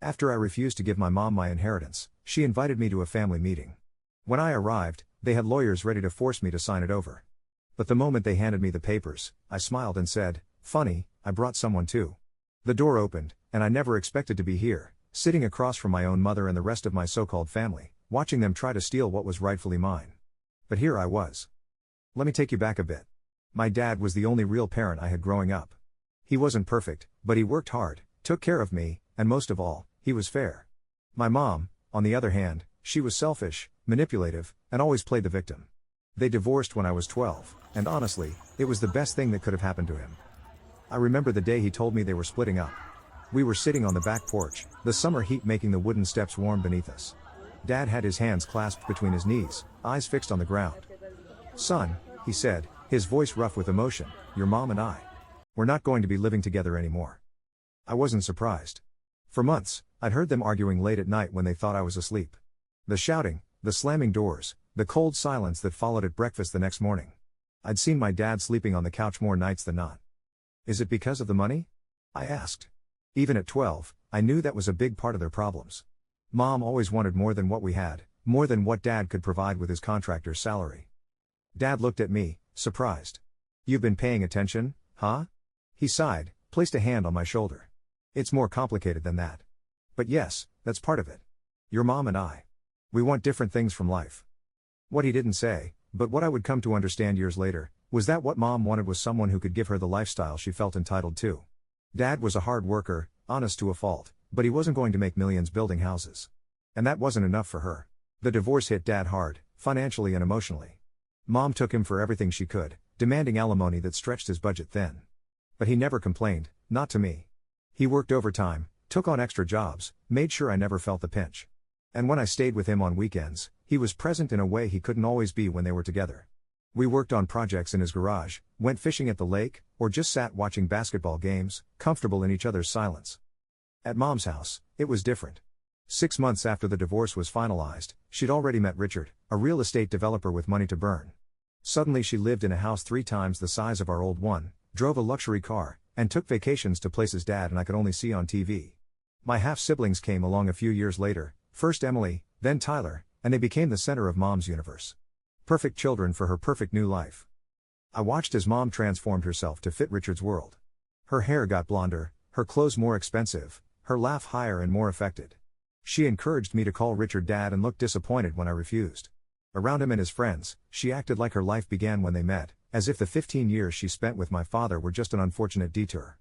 After I refused to give my mom my inheritance, she invited me to a family meeting. When I arrived, they had lawyers ready to force me to sign it over. But the moment they handed me the papers, I smiled and said, "Funny, I brought someone too." The door opened, and I never expected to be here, sitting across from my own mother and the rest of my so-called family, watching them try to steal what was rightfully mine. But here I was. Let me take you back a bit. My dad was the only real parent I had growing up. He wasn't perfect, but he worked hard, took care of me, and most of all, he was fair. My mom, on the other hand, she was selfish, manipulative, and always played the victim. They divorced when I was 12, and honestly, it was the best thing that could have happened to him. I remember the day he told me they were splitting up. We were sitting on the back porch, the summer heat making the wooden steps warm beneath us. Dad had his hands clasped between his knees, eyes fixed on the ground. "Son," he said, his voice rough with emotion, "your mom and I. We're not going to be living together anymore." I wasn't surprised. For months, I'd heard them arguing late at night when they thought I was asleep. The shouting, the slamming doors, the cold silence that followed at breakfast the next morning. I'd seen my dad sleeping on the couch more nights than not. "Is it because of the money?" I asked. Even at 12, I knew that was a big part of their problems. Mom always wanted more than what we had, more than what Dad could provide with his contractor's salary. Dad looked at me, surprised. "You've been paying attention, huh?" He sighed, placed a hand on my shoulder. "It's more complicated than that. But yes, that's part of it. Your mom and I. We want different things from life." What he didn't say, but what I would come to understand years later, was that what Mom wanted was someone who could give her the lifestyle she felt entitled to. Dad was a hard worker, honest to a fault, but he wasn't going to make millions building houses. And that wasn't enough for her. The divorce hit Dad hard, financially and emotionally. Mom took him for everything she could, demanding alimony that stretched his budget thin. But he never complained, not to me. He worked overtime, took on extra jobs, made sure I never felt the pinch. And when I stayed with him on weekends, he was present in a way he couldn't always be when they were together. We worked on projects in his garage, went fishing at the lake, or just sat watching basketball games, comfortable in each other's silence. At Mom's house, it was different. 6 months after the divorce was finalized, she'd already met Richard, a real estate developer with money to burn. Suddenly she lived in a house 3 times the size of our old one, drove a luxury car, and took vacations to places Dad and I could only see on TV. My half-siblings came along a few years later, first Emily, then Tyler, and they became the center of Mom's universe. Perfect children for her perfect new life. I watched as Mom transformed herself to fit Richard's world. Her hair got blonder, her clothes more expensive, her laugh higher and more affected. She encouraged me to call Richard Dad and looked disappointed when I refused. Around him and his friends, she acted like her life began when they met, as if the 15 years she spent with my father were just an unfortunate detour.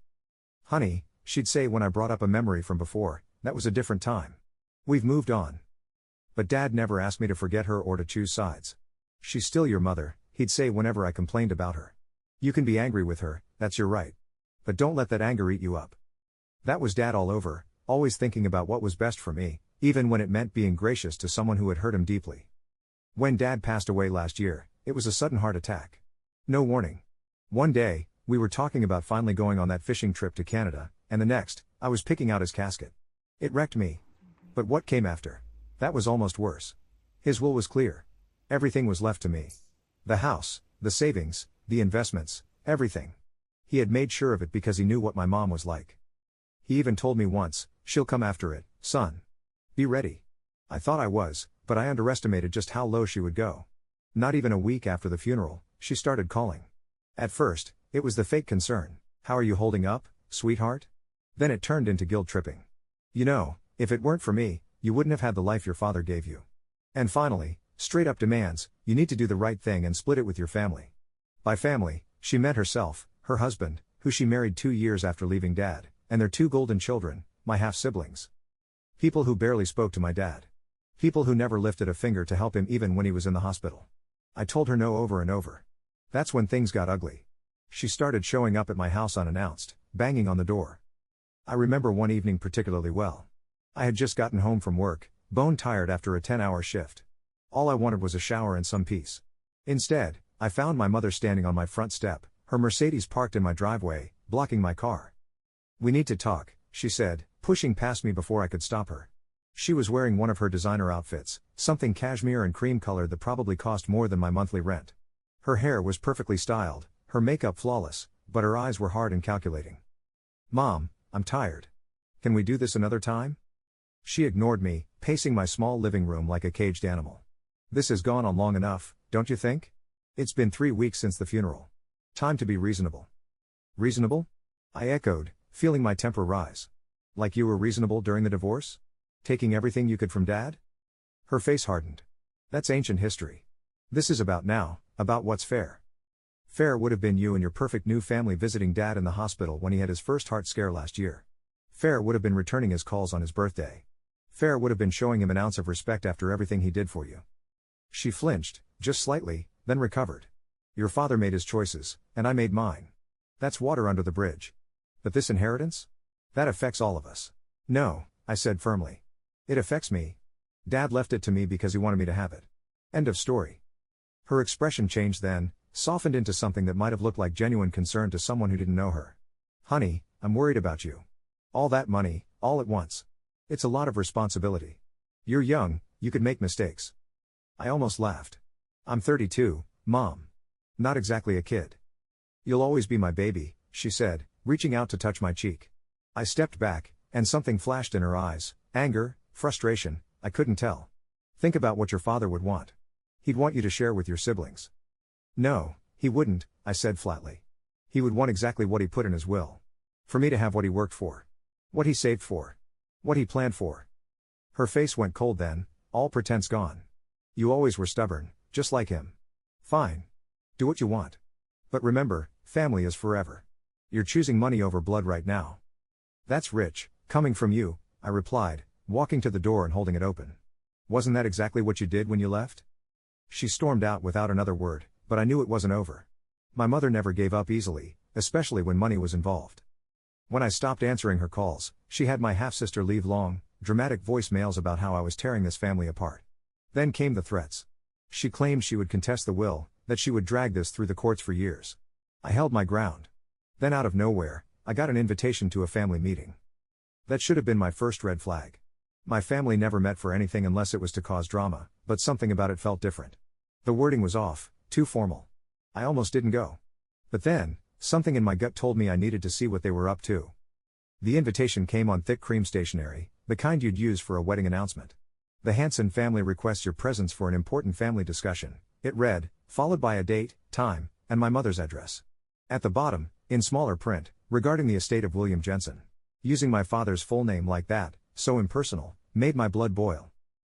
"Honey," she'd say when I brought up a memory from before, "that was a different time. We've moved on." But Dad never asked me to forget her or to choose sides. "She's still your mother," he'd say whenever I complained about her. "You can be angry with her, that's your right. But don't let that anger eat you up." That was Dad all over, always thinking about what was best for me, even when it meant being gracious to someone who had hurt him deeply. When Dad passed away last year, it was a sudden heart attack. No warning. One day, we were talking about finally going on that fishing trip to Canada, and the next, I was picking out his casket. It wrecked me. But what came after? That was almost worse. His will was clear. Everything was left to me. The house, the savings, the investments, everything. He had made sure of it because he knew what my mom was like. He even told me once, "She'll come after it, son. Be ready." I thought I was, but I underestimated just how low she would go. Not even a week after the funeral, she started calling. At first, it was the fake concern. "How are you holding up, sweetheart?" Then it turned into guilt-tripping. "You know, if it weren't for me, you wouldn't have had the life your father gave you." And finally, straight-up demands, "You need to do the right thing and split it with your family." By family, she meant herself, her husband, who she married 2 years after leaving Dad, and their 2 golden children, my half-siblings. People who barely spoke to my dad. People who never lifted a finger to help him even when he was in the hospital. I told her no over and over. That's when things got ugly. She started showing up at my house unannounced, banging on the door. I remember one evening particularly well. I had just gotten home from work, bone-tired after a 10-hour shift. All I wanted was a shower and some peace. Instead, I found my mother standing on my front step, her Mercedes parked in my driveway, blocking my car. "We need to talk," she said, pushing past me before I could stop her. She was wearing one of her designer outfits, something cashmere and cream colored that probably cost more than my monthly rent. Her hair was perfectly styled, her makeup flawless, but her eyes were hard and calculating. "Mom, I'm tired. Can we do this another time?" She ignored me, pacing my small living room like a caged animal. This has gone on long enough, don't you think? It's been 3 weeks since the funeral. Time to be reasonable. Reasonable? I echoed, feeling my temper rise. Like you were reasonable during the divorce? Taking everything you could from Dad? Her face hardened. That's ancient history. This is about now, about what's fair. Fair would have been you and your perfect new family visiting Dad in the hospital when he had his first heart scare last year. Fair would have been returning his calls on his birthday. Fair would have been showing him an ounce of respect after everything he did for you. She flinched, just slightly, then recovered. Your father made his choices, and I made mine. That's water under the bridge. But this inheritance? That affects all of us. No, I said firmly. It affects me. Dad left it to me because he wanted me to have it. End of story. Her expression changed then, softened into something that might have looked like genuine concern to someone who didn't know her. Honey, I'm worried about you. All that money, all at once. It's a lot of responsibility. You're young, you could make mistakes. I almost laughed. I'm 32, Mom. Not exactly a kid. You'll always be my baby, she said, reaching out to touch my cheek. I stepped back, and something flashed in her eyes, anger, frustration, I couldn't tell. Think about what your father would want. He'd want you to share with your siblings. No, he wouldn't, I said flatly. He would want exactly what he put in his will. For me to have what he worked for. What he saved for. What he planned for. Her face went cold then, all pretense gone. You always were stubborn, just like him. Fine. Do what you want. But remember, family is forever. You're choosing money over blood right now. That's rich, coming from you, I replied, walking to the door and holding it open. Wasn't that exactly what you did when you left? She stormed out without another word, but I knew it wasn't over. My mother never gave up easily, especially when money was involved. When I stopped answering her calls, she had my half-sister leave long, dramatic voicemails about how I was tearing this family apart. Then came the threats. She claimed she would contest the will, that she would drag this through the courts for years. I held my ground. Then out of nowhere, I got an invitation to a family meeting. That should have been my first red flag. My family never met for anything unless it was to cause drama, but something about it felt different. The wording was off, too formal. I almost didn't go. But then, something in my gut told me I needed to see what they were up to. The invitation came on thick cream stationery, the kind you'd use for a wedding announcement. The Hanson family requests your presence for an important family discussion, it read, followed by a date, time, and my mother's address. At the bottom, in smaller print, regarding the estate of William Jensen. Using my father's full name like that, so impersonal, made my blood boil.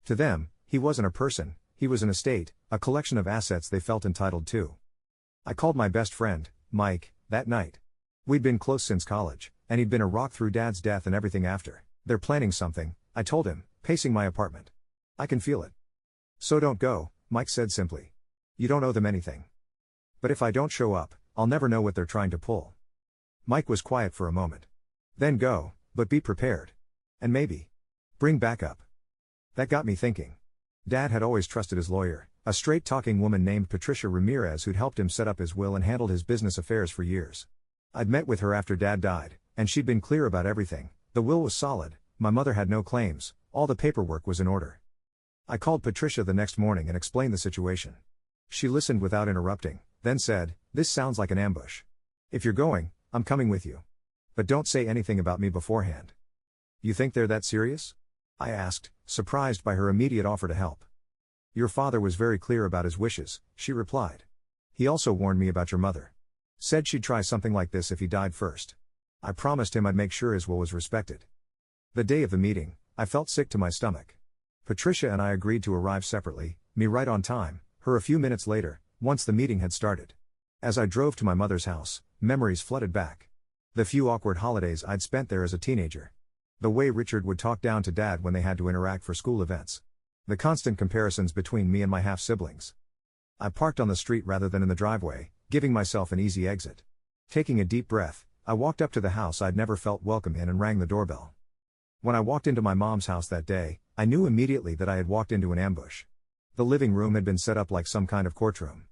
To them, he wasn't a person, he was an estate, a collection of assets they felt entitled to. I called my best friend, Mike, that night. We'd been close since college, and he'd been a rock through Dad's death and everything after. They're planning something, I told him, pacing my apartment. I can feel it. So don't go, Mike said simply. You don't owe them anything. But if I don't show up, I'll never know what they're trying to pull. Mike was quiet for a moment. Then go, but be prepared. And maybe bring backup. That got me thinking. Dad had always trusted his lawyer, a straight-talking woman named Patricia Ramirez who'd helped him set up his will and handled his business affairs for years. I'd met with her after Dad died, and she'd been clear about everything. The will was solid, my mother had no claims, all the paperwork was in order. I called Patricia the next morning and explained the situation. She listened without interrupting, then said, "This sounds like an ambush. If you're going, I'm coming with you. But don't say anything about me beforehand." You think they're that serious? I asked, surprised by her immediate offer to help. Your father was very clear about his wishes, she replied. He also warned me about your mother. Said she'd try something like this if he died first. I promised him I'd make sure his will was respected. The day of the meeting, I felt sick to my stomach. Patricia and I agreed to arrive separately, me right on time, her a few minutes later, once the meeting had started. As I drove to my mother's house, memories flooded back. The few awkward holidays I'd spent there as a teenager. The way Richard would talk down to Dad when they had to interact for school events. The constant comparisons between me and my half-siblings. I parked on the street rather than in the driveway, giving myself an easy exit. Taking a deep breath, I walked up to the house I'd never felt welcome in and rang the doorbell. When I walked into my mom's house that day, I knew immediately that I had walked into an ambush. The living room had been set up like some kind of courtroom.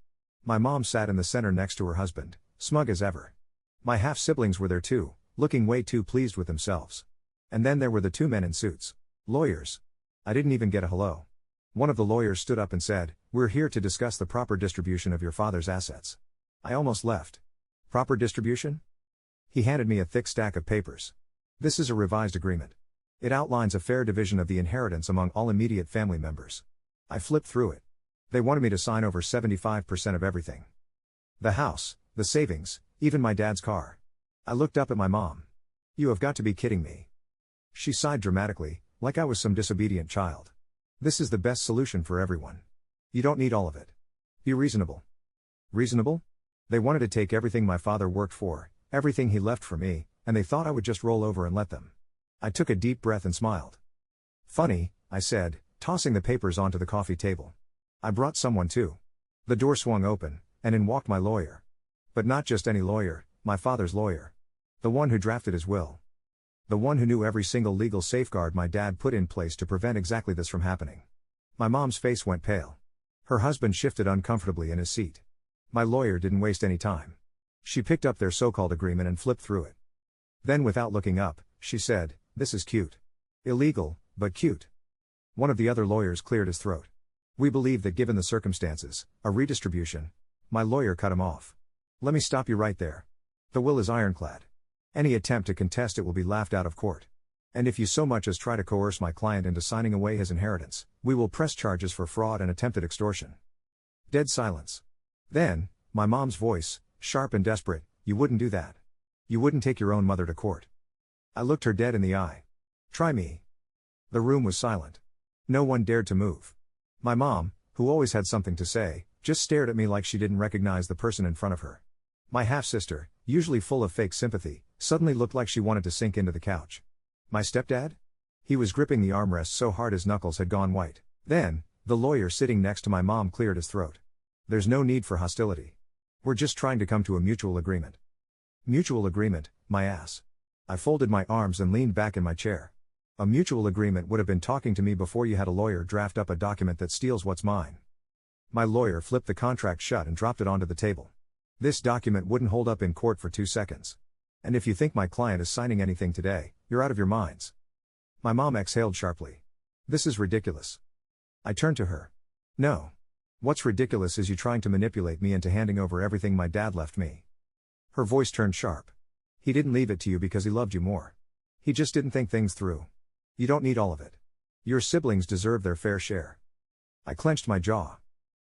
My mom sat in the center next to her husband, smug as ever. My half-siblings were there too, looking way too pleased with themselves. And then there were the two men in suits. Lawyers. I didn't even get a hello. One of the lawyers stood up and said, "We're here to discuss the proper distribution of your father's assets." I almost left. Proper distribution? He handed me a thick stack of papers. This is a revised agreement. It outlines a fair division of the inheritance among all immediate family members. I flipped through it. They wanted me to sign over 75% of everything. The house, the savings, even my dad's car. I looked up at my mom. You have got to be kidding me. She sighed dramatically, like I was some disobedient child. This is the best solution for everyone. You don't need all of it. Be reasonable. Reasonable? They wanted to take everything my father worked for, everything he left for me, and they thought I would just roll over and let them. I took a deep breath and smiled. Funny, I said, tossing the papers onto the coffee table. I brought someone too. The door swung open, and in walked my lawyer. But not just any lawyer, my father's lawyer. The one who drafted his will. The one who knew every single legal safeguard my dad put in place to prevent exactly this from happening. My mom's face went pale. Her husband shifted uncomfortably in his seat. My lawyer didn't waste any time. She picked up their so-called agreement and flipped through it. Then without looking up, she said, "This is cute. Illegal, but cute." One of the other lawyers cleared his throat. "We believe that given the circumstances, a redistribution." My lawyer cut him off. "Let me stop you right there. The will is ironclad. Any attempt to contest it will be laughed out of court. And if you so much as try to coerce my client into signing away his inheritance, we will press charges for fraud and attempted extortion." Dead silence. Then, my mom's voice, sharp and desperate, "You wouldn't do that. You wouldn't take your own mother to court." I looked her dead in the eye. "Try me." The room was silent. No one dared to move. My mom, who always had something to say, just stared at me like she didn't recognize the person in front of her. My half-sister, usually full of fake sympathy, suddenly looked like she wanted to sink into the couch. My stepdad? He was gripping the armrest so hard his knuckles had gone white. Then, the lawyer sitting next to my mom cleared his throat. "There's no need for hostility. We're just trying to come to a mutual agreement." Mutual agreement, my ass. I folded my arms and leaned back in my chair. A mutual agreement would have been talking to me before you had a lawyer draft up a document that steals what's mine. My lawyer flipped the contract shut and dropped it onto the table. "This document wouldn't hold up in court for 2 seconds. And if you think my client is signing anything today, you're out of your minds." My mom exhaled sharply. "This is ridiculous." I turned to her. "No. What's ridiculous is you trying to manipulate me into handing over everything my dad left me." Her voice turned sharp. "He didn't leave it to you because he loved you more. He just didn't think things through. You don't need all of it. Your siblings deserve their fair share." I clenched my jaw.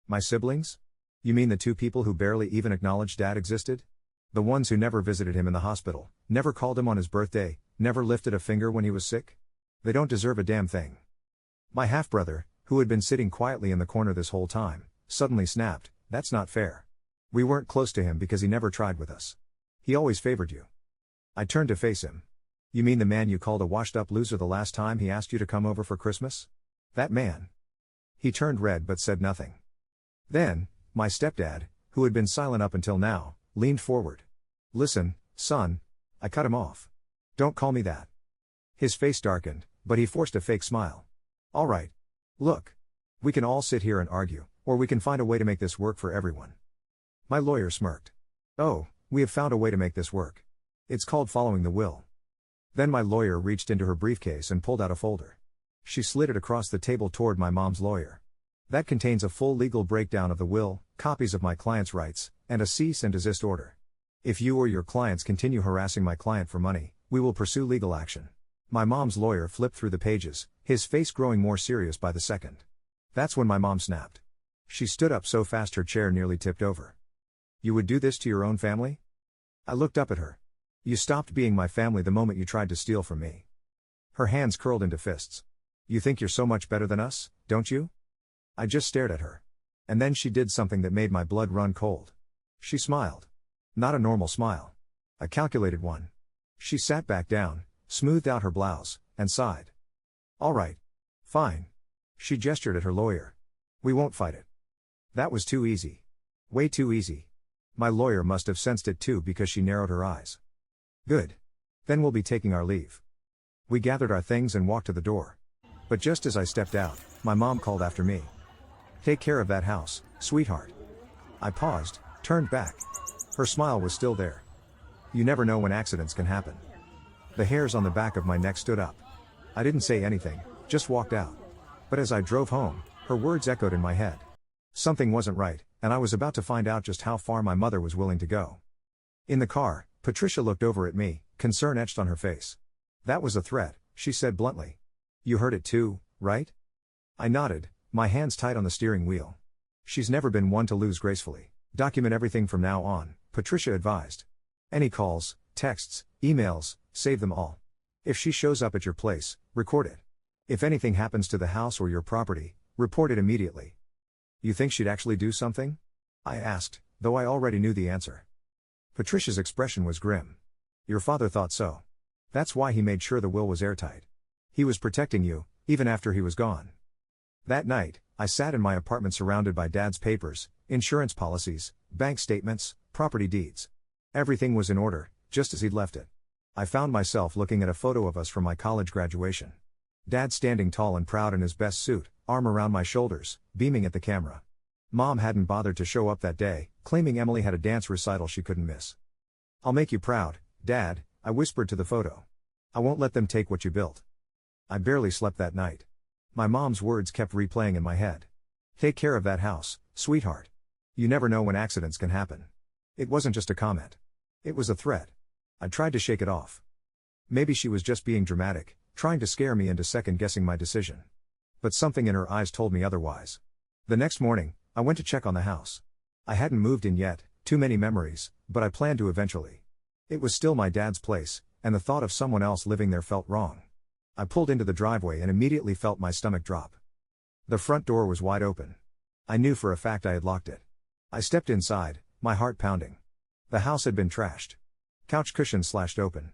My siblings? You mean the 2 people who barely even acknowledged Dad existed? The ones who never visited him in the hospital, never called him on his birthday, never lifted a finger when he was sick? They don't deserve a damn thing. My half-brother, who had been sitting quietly in the corner this whole time, suddenly snapped, "That's not fair. We weren't close to him because he never tried with us. He always favored you." I turned to face him. "You mean the man you called a washed-up loser the last time he asked you to come over for Christmas? That man?" He turned red but said nothing. Then, my stepdad, who had been silent up until now, leaned forward. "Listen, son." I cut him off. "Don't call me that." His face darkened, but he forced a fake smile. "All right. Look. We can all sit here and argue, or we can find a way to make this work for everyone." My lawyer smirked. "Oh, we have found a way to make this work. It's called following the will." Then my lawyer reached into her briefcase and pulled out a folder. She slid it across the table toward my mom's lawyer. "That contains a full legal breakdown of the will, copies of my client's rights, and a cease and desist order. If you or your clients continue harassing my client for money, we will pursue legal action." My mom's lawyer flipped through the pages, his face growing more serious by the second. That's when my mom snapped. She stood up so fast her chair nearly tipped over. "You would do this to your own family?" I looked up at her. "You stopped being my family the moment you tried to steal from me." Her hands curled into fists. "You think you're so much better than us, don't you?" I just stared at her. And then she did something that made my blood run cold. She smiled. Not a normal smile. A calculated one. She sat back down, smoothed out her blouse, and sighed. "All right. Fine." She gestured at her lawyer. "We won't fight it." That was too easy. Way too easy. My lawyer must have sensed it too because she narrowed her eyes. "Good. Then we'll be taking our leave." We gathered our things and walked to the door. But just as I stepped out, my mom called after me. "Take care of that house, sweetheart." I paused, turned back. Her smile was still there. You never know when accidents can happen. The hairs on the back of my neck stood up. I didn't say anything, just walked out. But as I drove home, her words echoed in my head. Something wasn't right, and I was about to find out just how far my mother was willing to go. In the car, Patricia looked over at me, concern etched on her face. That was a threat, she said bluntly. You heard it too, right? I nodded, my hands tight on the steering wheel. She's never been one to lose gracefully. Document everything from now on, Patricia advised. Any calls, texts, emails, save them all. If she shows up at your place, record it. If anything happens to the house or your property, report it immediately. You think she'd actually do something? I asked, though I already knew the answer. Patricia's expression was grim. Your father thought so. That's why he made sure the will was airtight. He was protecting you, even after he was gone. That night, I sat in my apartment surrounded by Dad's papers, insurance policies, bank statements, property deeds. Everything was in order, just as he'd left it. I found myself looking at a photo of us from my college graduation. Dad standing tall and proud in his best suit, arm around my shoulders, beaming at the camera. Mom hadn't bothered to show up that day, claiming Emily had a dance recital she couldn't miss. I'll make you proud, Dad, I whispered to the photo. I won't let them take what you built. I barely slept that night. My mom's words kept replaying in my head. Take care of that house, sweetheart. You never know when accidents can happen. It wasn't just a comment. It was a threat. I tried to shake it off. Maybe she was just being dramatic, trying to scare me into second-guessing my decision. But something in her eyes told me otherwise. The next morning, I went to check on the house. I hadn't moved in yet, too many memories, but I planned to eventually. It was still my dad's place, and the thought of someone else living there felt wrong. I pulled into the driveway and immediately felt my stomach drop. The front door was wide open. I knew for a fact I had locked it. I stepped inside, my heart pounding. The house had been trashed. Couch cushions slashed open.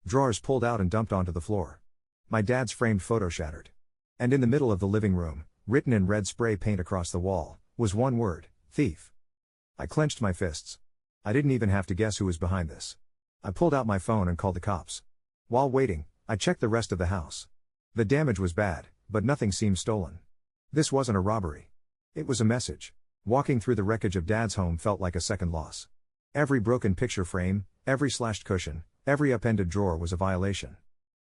Drawers pulled out and dumped onto the floor. My dad's framed photo shattered. And in the middle of the living room, written in red spray paint across the wall, was one word: thief. I clenched my fists. I didn't even have to guess who was behind this. I pulled out my phone and called the cops. While waiting, I checked the rest of the house. The damage was bad, but nothing seemed stolen. This wasn't a robbery. It was a message. Walking through the wreckage of Dad's home felt like a second loss. Every broken picture frame, every slashed cushion, every upended drawer was a violation.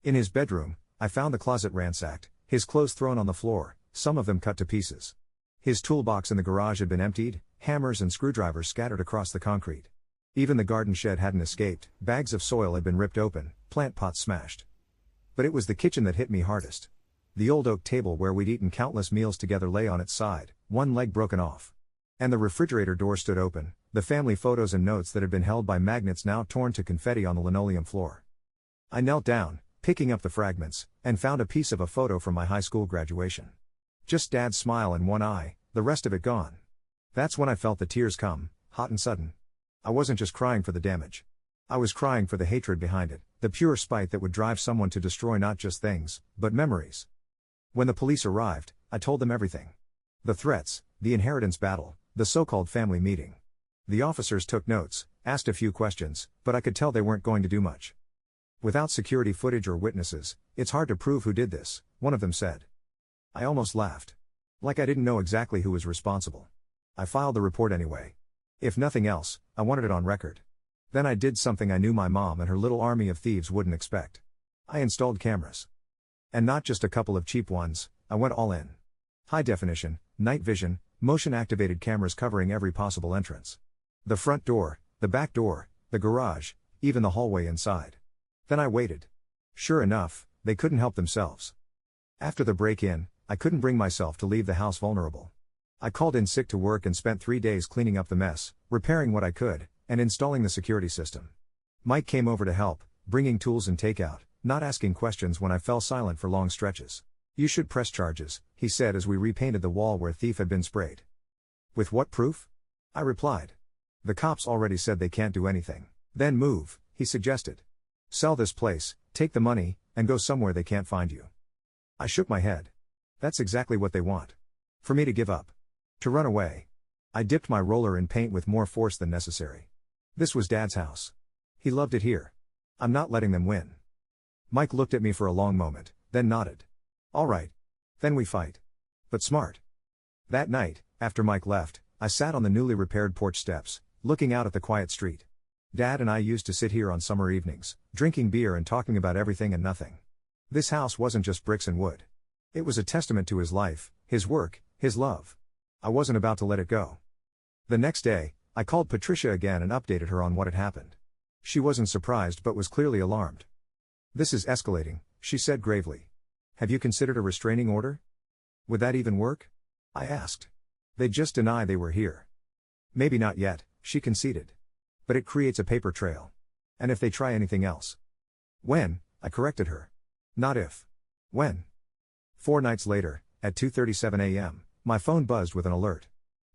In his bedroom, I found the closet ransacked, his clothes thrown on the floor, some of them cut to pieces. His toolbox in the garage had been emptied, hammers and screwdrivers scattered across the concrete. Even the garden shed hadn't escaped, bags of soil had been ripped open, plant pots smashed. But it was the kitchen that hit me hardest. The old oak table where we'd eaten countless meals together lay on its side, one leg broken off. And the refrigerator door stood open, the family photos and notes that had been held by magnets now torn to confetti on the linoleum floor. I knelt down, picking up the fragments, and found a piece of a photo from my high school graduation. Just Dad's smile in one eye, the rest of it gone. That's when I felt the tears come, hot and sudden. I wasn't just crying for the damage. I was crying for the hatred behind it, the pure spite that would drive someone to destroy not just things, but memories. When the police arrived, I told them everything. The threats, the inheritance battle, the so-called family meeting. The officers took notes, asked a few questions, but I could tell they weren't going to do much. Without security footage or witnesses, it's hard to prove who did this, one of them said. I almost laughed. Like I didn't know exactly who was responsible. I filed the report anyway. If nothing else, I wanted it on record. Then I did something I knew my mom and her little army of thieves wouldn't expect. I installed cameras. And not just a couple of cheap ones, I went all in. High definition, night vision, motion-activated cameras covering every possible entrance. The front door, the back door, the garage, even the hallway inside. Then I waited. Sure enough, they couldn't help themselves. After the break-in, I couldn't bring myself to leave the house vulnerable. I called in sick to work and spent 3 days cleaning up the mess, repairing what I could, and installing the security system. Mike came over to help, bringing tools and takeout, not asking questions when I fell silent for long stretches. You should press charges, he said as we repainted the wall where thief had been sprayed. With what proof? I replied. The cops already said they can't do anything. Then move, he suggested. Sell this place, take the money, and go somewhere they can't find you. I shook my head. That's exactly what they want. For me to give up. To run away. I dipped my roller in paint with more force than necessary. This was Dad's house. He loved it here. I'm not letting them win. Mike looked at me for a long moment, then nodded. All right. Then we fight. But smart. That night, after Mike left, I sat on the newly repaired porch steps, looking out at the quiet street. Dad and I used to sit here on summer evenings, drinking beer and talking about everything and nothing. This house wasn't just bricks and wood. It was a testament to his life, his work, his love. I wasn't about to let it go. The next day, I called Patricia again and updated her on what had happened. She wasn't surprised but was clearly alarmed. This is escalating, she said gravely. Have you considered a restraining order? Would that even work? I asked. They'd just deny they were here. Maybe not yet, she conceded. But it creates a paper trail. And if they try anything else? When? I corrected her. Not if. When? 4 nights later, at 2:37 a.m., my phone buzzed with an alert.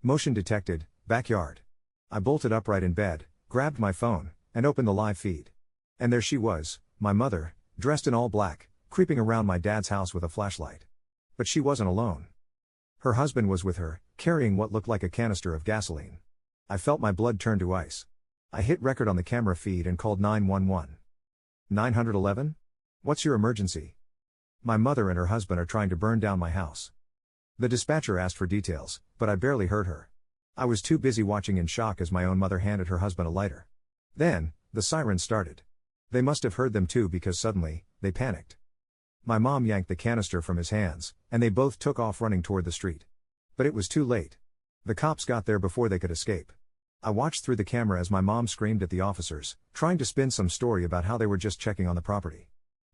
Motion detected, backyard. I bolted upright in bed, grabbed my phone, and opened the live feed. And there she was, my mother, dressed in all black, creeping around my dad's house with a flashlight. But she wasn't alone. Her husband was with her, carrying what looked like a canister of gasoline. I felt my blood turn to ice. I hit record on the camera feed and called 911. 911? What's your emergency? My mother and her husband are trying to burn down my house. The dispatcher asked for details, but I barely heard her. I was too busy watching in shock as my own mother handed her husband a lighter. Then, the sirens started. They must have heard them too because suddenly, they panicked. My mom yanked the canister from his hands, and they both took off running toward the street. But it was too late. The cops got there before they could escape. I watched through the camera as my mom screamed at the officers, trying to spin some story about how they were just checking on the property.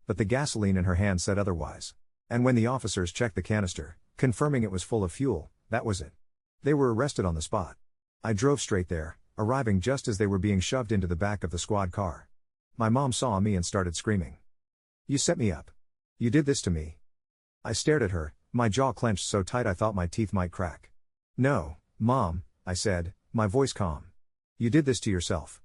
But the gasoline in her hand said otherwise. And when the officers checked the canister, confirming it was full of fuel, that was it. They were arrested on the spot. I drove straight there, arriving just as they were being shoved into the back of the squad car. My mom saw me and started screaming. You set me up. You did this to me. I stared at her, my jaw clenched so tight I thought my teeth might crack. No, Mom, I said, my voice calm. You did this to yourself.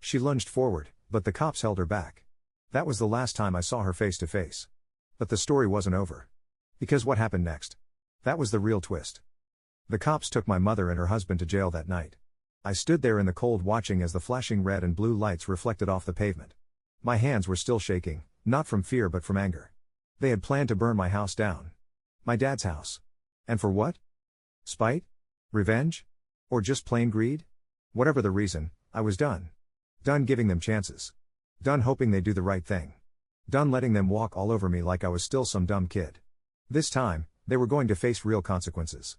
She lunged forward, but the cops held her back. That was the last time I saw her face to face. But the story wasn't over. Because what happened next? That was the real twist. The cops took my mother and her husband to jail that night. I stood there in the cold watching as the flashing red and blue lights reflected off the pavement. My hands were still shaking, not from fear but from anger. They had planned to burn my house down. My dad's house. And for what? Spite? Revenge? Or just plain greed? Whatever the reason, I was done. Done giving them chances. Done hoping they'd do the right thing. Done letting them walk all over me like I was still some dumb kid. This time, they were going to face real consequences.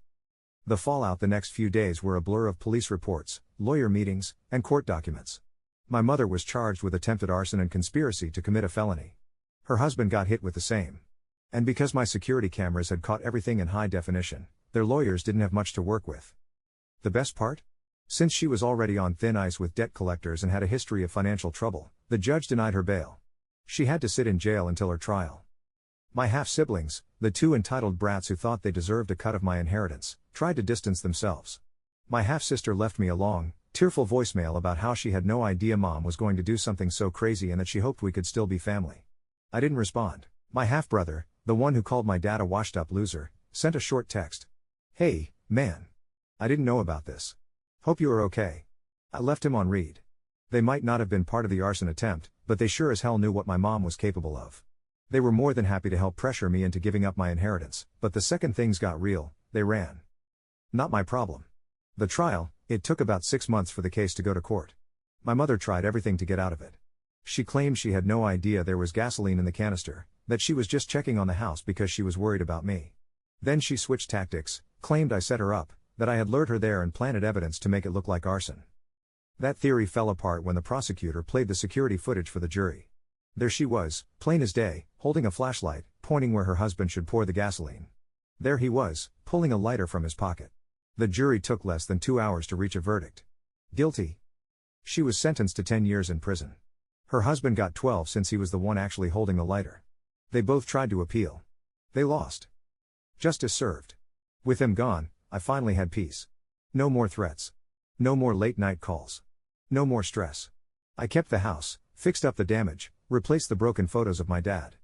The fallout the next few days were a blur of police reports, lawyer meetings, and court documents. My mother was charged with attempted arson and conspiracy to commit a felony. Her husband got hit with the same. And because my security cameras had caught everything in high definition, their lawyers didn't have much to work with. The best part? Since she was already on thin ice with debt collectors and had a history of financial trouble, the judge denied her bail. She had to sit in jail until her trial. My half-siblings, the two entitled brats who thought they deserved a cut of my inheritance, tried to distance themselves. My half-sister left me a long, tearful voicemail about how she had no idea Mom was going to do something so crazy and that she hoped we could still be family. I didn't respond. My half-brother, the one who called my dad a washed-up loser, sent a short text. Hey, man. I didn't know about this. Hope you are okay. I left him on read. They might not have been part of the arson attempt, but they sure as hell knew what my mom was capable of. They were more than happy to help pressure me into giving up my inheritance, but the second things got real, they ran. Not my problem. The trial, it took about 6 months for the case to go to court. My mother tried everything to get out of it. She claimed she had no idea there was gasoline in the canister, that she was just checking on the house because she was worried about me. Then she switched tactics, claimed I set her up, that I had lured her there and planted evidence to make it look like arson. That theory fell apart when the prosecutor played the security footage for the jury. There she was, plain as day, holding a flashlight, pointing where her husband should pour the gasoline. There he was, pulling a lighter from his pocket. The jury took less than 2 hours to reach a verdict. Guilty. She was sentenced to 10 years in prison. Her husband got 12 since he was the one actually holding the lighter. They both tried to appeal. They lost. Justice served. With him gone, I finally had peace. No more threats. No more late-night calls. No more stress. I kept the house, fixed up the damage, replaced the broken photos of my dad.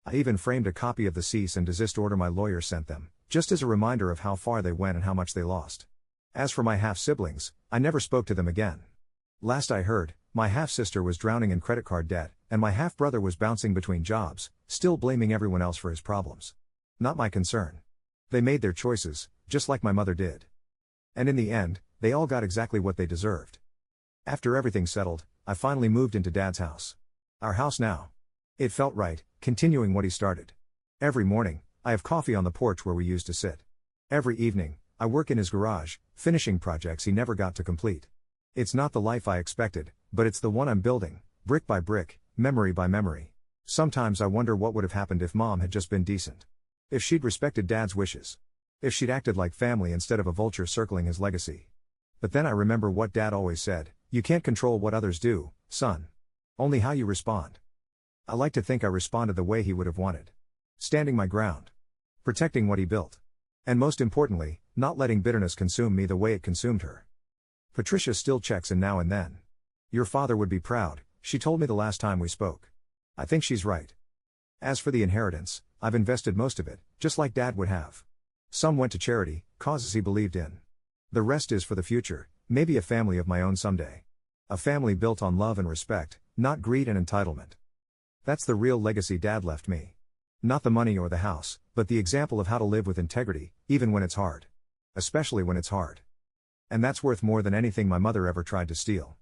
I even framed a copy of the cease and desist order my lawyer sent them, just as a reminder of how far they went and how much they lost. As for my half-siblings, I never spoke to them again. Last I heard, my half-sister was drowning in credit card debt, and my half-brother was bouncing between jobs, still blaming everyone else for his problems. Not my concern. They made their choices, just like my mother did. And in the end, they all got exactly what they deserved. After everything settled, I finally moved into Dad's house. Our house now. It felt right, continuing what he started. Every morning, I have coffee on the porch where we used to sit. Every evening, I work in his garage, finishing projects he never got to complete. It's not the life I expected, but it's the one I'm building, brick by brick, memory by memory. Sometimes I wonder what would have happened if mom had just been decent. If she'd respected dad's wishes. If she'd acted like family instead of a vulture circling his legacy. But then I remember what dad always said, you can't control what others do, son. Only how you respond. I like to think I responded the way he would have wanted. Standing my ground. Protecting what he built. And most importantly, not letting bitterness consume me the way it consumed her. Patricia still checks in now and then. Your father would be proud, she told me the last time we spoke. I think she's right. As for the inheritance, I've invested most of it, just like dad would have. Some went to charity, causes he believed in. The rest is for the future, maybe a family of my own someday. A family built on love and respect, not greed and entitlement. That's the real legacy dad left me. Not the money or the house, but the example of how to live with integrity, even when it's hard. Especially when it's hard. And that's worth more than anything my mother ever tried to steal.